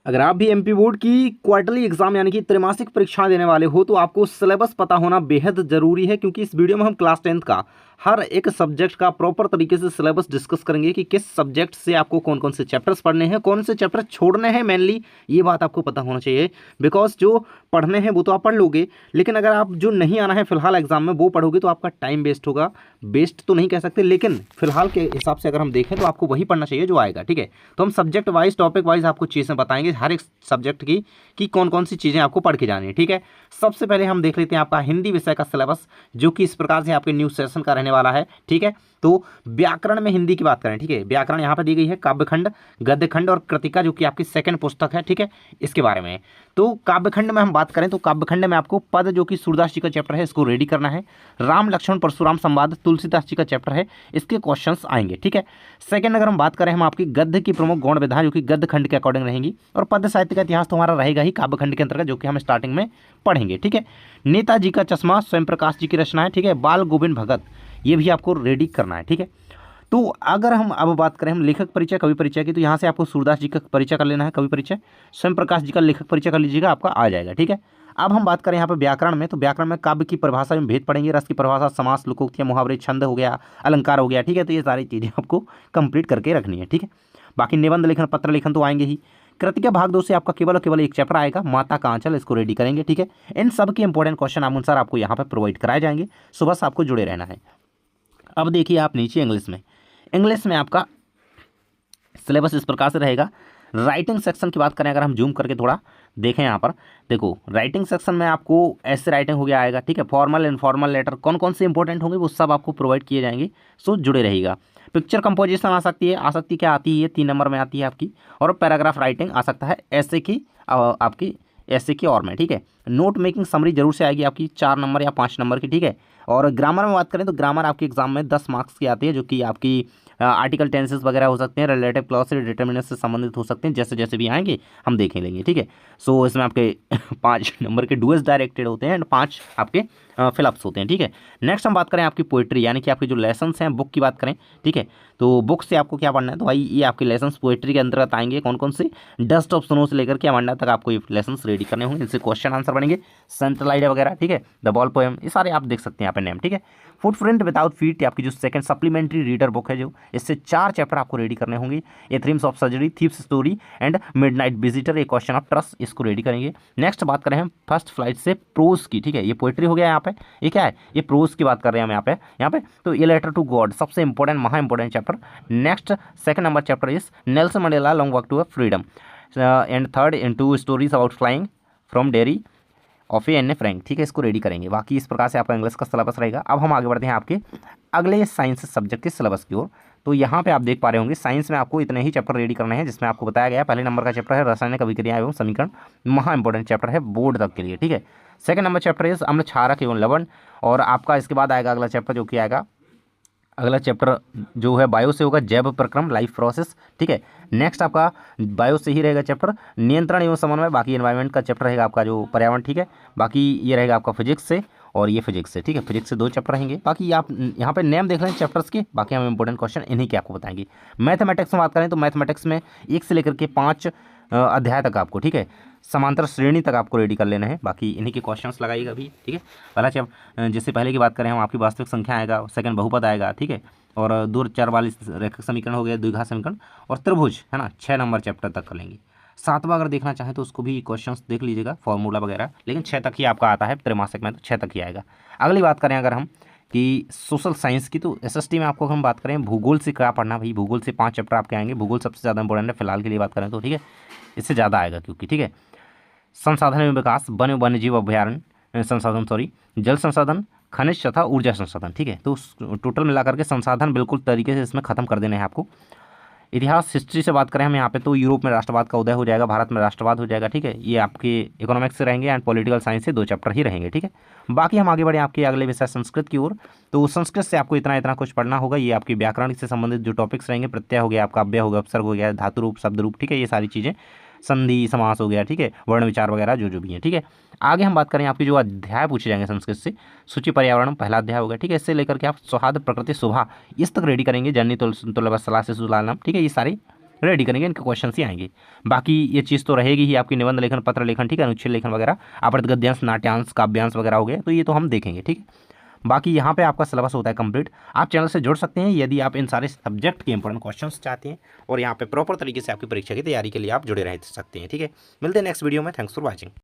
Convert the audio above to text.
अगर आप भी एमपी बोर्ड की क्वार्टरली एग्जाम यानी कि त्रैमासिक परीक्षा देने वाले हो तो आपको सिलेबस पता होना बेहद जरूरी है, क्योंकि इस वीडियो में हम क्लास 10th का हर एक सब्जेक्ट का प्रॉपर तरीके से सिलेबस डिस्कस करेंगे कि किस सब्जेक्ट से आपको कौन कौन से चैप्टर्स पढ़ने हैं, कौन से चैप्टर छोड़ने हैं। मेनली ये बात आपको पता होना चाहिए, बिकॉज जो पढ़ने हैं वो तो आप पढ़ लोगे, लेकिन अगर आप जो नहीं आना है फिलहाल एग्जाम में वो पढ़ोगे तो आपका टाइम वेस्ट होगा। वेस्ट तो नहीं कह सकते, लेकिन फिलहाल के हिसाब से अगर हम देखें तो आपको वही पढ़ना चाहिए जो आएगा। ठीक है, तो हम सब्जेक्ट वाइज टॉपिक वाइज आपको चीज़ें बताएंगे हर एक सब्जेक्ट की कि कौन कौन सी चीज़ें आपको पढ़ के जानी है। ठीक है, सबसे पहले हम देख लेते हैं आपका हिंदी विषय का सिलेबस, जो कि इस प्रकार से आपके न्यू सेशन का रहने वाला है। ठीक है, तो व्याकरण में हिंदी की बात करें, ठीक है, व्याकरण यहाँ पर दी गई है काव्यखंड, गद्यखंड और कृतिका, जो कि आपकी सेकंड पुस्तक है। ठीक है, इसके बारे में तो काव्यखंड में हम बात करें तो काव्यखंड में आपको पद, जो कि सूरदास जी का चैप्टर है, इसको रेडी करना है। राम लक्ष्मण परशुराम संवाद तुलसीदास जी का चैप्टर है, इसके क्वेश्चंस आएंगे। ठीक है, सेकंड अगर हम बात करें हम आपकी गद्य की प्रमुख गौण विधा, जो कि गद्य खंड के अकॉर्डिंग रहेंगी, और पद्य साहित्य का इतिहास तो हमारा रहेगा ही काव्यखंड के अंतर्गत, जो कि हम स्टार्टिंग में पढ़ेंगे। ठीक है, नेताजी का चश्मा स्वयं प्रकाश जी की रचना है। ठीक है, बाल गोविंद भगत, ये भी आपको रेडी करना है। ठीक है, तो अगर हम अब बात करें हम लेखक परिचय कवि परिचय की, तो यहाँ से आपको सूरदास जी का परिचय कर लेना है, कवि परिचय, स्वयं प्रकाश जी का लेखक परिचय कर लीजिएगा, आपका आ जाएगा। ठीक है, अब हम बात करें यहाँ पर व्याकरण में, तो व्याकरण में काव्य की परिभाषा में भेद पढ़ेंगे, रस की परिभाषा, समास, लोकोक्तियाँ, मुहावरे, छंद हो गया, अलंकार हो गया। ठीक है, तो ये सारी चीज़ें आपको कंप्लीट करके रखनी है। ठीक है, बाकी निबंध लेखन, पत्र लेखन तो आएंगे ही। कृतिका भाग 2 से आपका केवल और केवल एक चैप्टर आएगा, माता का आंचल, इसको रेडी करेंगे। ठीक है, इन सब के इंपॉर्टेंट क्वेश्चन अनुसार आपको यहाँ पर प्रोवाइड कराए जाएंगे, सुबह से आपको जुड़े रहना है। अब देखिए आप नीचे इंग्लिश में आपका सिलेबस इस प्रकार से रहेगा। राइटिंग सेक्शन की बात करें, अगर हम जूम करके थोड़ा देखें यहाँ पर, देखो राइटिंग सेक्शन में आपको ऐसे राइटिंग हो गया आएगा। ठीक है, फॉर्मल इनफॉर्मल लेटर कौन कौन से इंपॉर्टेंट होंगे वो सब आपको प्रोवाइड किए जाएंगे, सो जुड़े रहिएगा। पिक्चर कंपोजिशन आ सकती है क्या आती है, 3 नंबर में आती है आपकी, और पैराग्राफ राइटिंग आ सकता है ऐसे की आपकी ऐसे की और में। ठीक है, नोट मेकिंग समरी जरूर से आएगी आपकी 4 नंबर या 5 नंबर की। ठीक है, और ग्रामर में बात करें तो ग्रामर आपके एग्जाम में 10 मार्क्स की आती है, जो कि आपकी आर्टिकल टेंसेस वगैरह हो सकते हैं, रिलेटिव क्लॉज से डिटर्मिनेंट से संबंधित हो सकते हैं, जैसे जैसे भी आएंगे हम देख लेंगे। ठीक है, सो इसमें आपके 5 नंबर के डुएस डायरेक्टेड होते हैं एंड 5 आपके फिलअप्स होते हैं। ठीक है, नेक्स्ट हम बात करें आपकी पोइट्री, यानी कि आपके जो लेसन्स हैं बुक की बात करें। ठीक है, तो बुक से आपको क्या पढ़ना है, तो भाई ये आपके लेसन्स पोइट्री के अंतर्गत आएंगे, कौन कौन से, डस्ट ऑफ स्नो से लेकर के अमांडा तक आपको ये लेसन्स रेडी करने होंगे, इनसे क्वेश्चन आंसर बनेंगे, सेंट्रल आइडिया वगैरह। ठीक है, द बॉल पोएम, ये सारे आप देख सकते हैं यहाँ पे नेम। ठीक है, फुटप्रिंट विदाउट फीट आपकी जो सेकंड सप्लीमेंट्री रीडर बुक है, जो इससे 4 चैप्टर आपको रेडी करने होंगे। A triumph of surgery, thieves story and midnight visitor, a question of trust, इसको रेडी करेंगे। नेक्स्ट बात करें हम फर्स्ट फ्लाइट से प्रोज की। ठीक है, ये पोइट्री हो गया यहाँ पे, ये क्या है, ये प्रोज की बात कर रहे हैं हम यहाँ पे तो ये लेटर टू गॉड सबसे इंपॉर्टेंट महा important chapter. Next second number chapter is Nelson Mandela long walk to a freedom, and third in 2 stories about flying from diary of a Anne a Frank. ठीक है, इसको ready करेंगे। बाकी इस प्रकार से आपका इंग्लिश का सिलेबस रहेगा। अब हम आगे बढ़ते हैं आपके अगले साइंस सब्जेक्ट के सिलेबस की ओर। तो यहाँ पे आप देख पा रहे होंगे साइंस में आपको इतने ही चैप्टर रेडी करने हैं, जिसमें आपको बताया गया है पहले नंबर का चैप्टर है रासायनिक अभिक्रिया एवं समीकरण, महा इंपॉर्टेंट चैप्टर है बोर्ड तक के लिए। ठीक है, सेकंड नंबर चैप्टर इज अम्ल क्षारक एवं लवण, और आपका इसके बाद आएगा अगला चैप्टर, जो कि आएगा अगला चैप्टर जो है बायो से होगा, जैव प्रक्रम लाइफ प्रोसेस। ठीक है, नेक्स्ट आपका बायो से ही रहेगा चैप्टर नियंत्रण एवं समन्वय, बाकी एनवायरनमेंट का चैप्टर रहेगा आपका जो पर्यावरण। ठीक है, बाकी ये रहेगा आपका फिजिक्स से, और ये फिजिक्स से। ठीक है, फिजिक्स से 2 चैप्टर रहेंगे। बाकी आप यहाँ पे नेम देख लें चैप्टर्स के, बाकी हम इंपॉर्टेंट क्वेश्चन इन्हीं के आपको बताएंगे। मैथमेटिक्स में बात करें तो मैथमेटिक्स में 1 से लेकर के 5 अध्याय तक आपको, ठीक है, समांतर श्रेणी तक आपको रेडी कर लेना है। बाकी इन्हीं के क्वेश्चंस लगाइएगा अभी। ठीक है, पहला जैसे पहले की बात करें हम, आपकी वास्तविक संख्या आएगा, सेकंड बहुपद आएगा। ठीक है, और दूर चर वाली रेखक समीकरण हो गया, द्विघात समीकरण, और त्रिभुज है ना, 6 नंबर चैप्टर तक कर लेंगे। 7वां अगर देखना चाहें तो उसको भी क्वेश्चंस देख लीजिएगा, फॉर्मूला वगैरह, लेकिन 6 तक ही आपका आता है त्रैमासिक में, तो 6 तक ही आएगा। अगली बात करें अगर हम कि सोशल साइंस की, तो एसएसटी में आपको हम बात करें भूगोल से क्या पढ़ना, भाई भूगोल से 5 चैप्टर आपके आएंगे। भूगोल सबसे ज़्यादा इंपॉर्टेंट है फिलहाल के लिए बात करें तो। ठीक है, इससे ज़्यादा आएगा क्योंकि, ठीक है, संसाधन एवं विकास, वन वन्य जीव अभ्यारण्य संसाधन, जल संसाधन, खनिज तथा ऊर्जा संसाधन। ठीक है, तो टोटल मिलाकर के संसाधन बिल्कुल तरीके से इसमें खत्म कर देने हैं आपको। इतिहास हिस्ट्री से बात करें हम यहाँ पे, तो यूरोप में राष्ट्रवाद का उदय हो जाएगा, भारत में राष्ट्रवाद हो जाएगा। ठीक है, ये आपके इकोनॉमिक्स से रहेंगे एंड पॉलिटिकल साइंस से 2 चैप्टर ही रहेंगे। ठीक है, बाकी हम आगे बढ़े आपके अगले विषय संस्कृत की ओर। तो संस्कृत से आपको इतना कुछ पढ़ना होगा। ये आपकी व्याकरण से संबंधित जो टॉपिक्स रहेंगे, प्रत्यय हो गया आपका, अव्यय हो गया, उपसर्ग हो गया, धातु रूप, शब्द रूप। ठीक है, ये सारी चीज़ें, संधि समास हो गया। ठीक है, वर्ण विचार वगैरह जो भी है। ठीक है, आगे हम बात करें आपकी जो अध्याय पूछे जाएंगे संस्कृत से, सूचि पर्यावरण पहला अध्याय होगा। ठीक है, इससे लेकर के आप सौहार्द प्रकृति शोभा इस तक रेडी करेंगे, जननी तुल्यबत सलाह से सुलालम। ठीक है, ये सारी रेडी करेंगे, इनके क्वेश्चन ही आएंगे। बाकी ये चीज़ तो रहेगी ही आपकी निबंध लेखन, पत्र लेखन, ठीक है, अनुच्छेद लेखन वगैरह, अपवर्त गद्यांश, नाट्यांश, काव्यांश वगैरह हो गए, तो ये तो हम देखेंगे, ठीक है। बाकी यहाँ पे आपका सिलेबस होता है कंप्लीट। आप चैनल से जुड़ सकते हैं यदि आप इन सारे सब्जेक्ट के इंपॉर्टेंट क्वेश्चंस चाहते हैं और यहाँ पे प्रॉपर तरीके से आपकी परीक्षा की तैयारी के लिए आप जुड़े रह सकते हैं, ठीक है। मिलते हैं नेक्स्ट वीडियो में। Thanks for watching.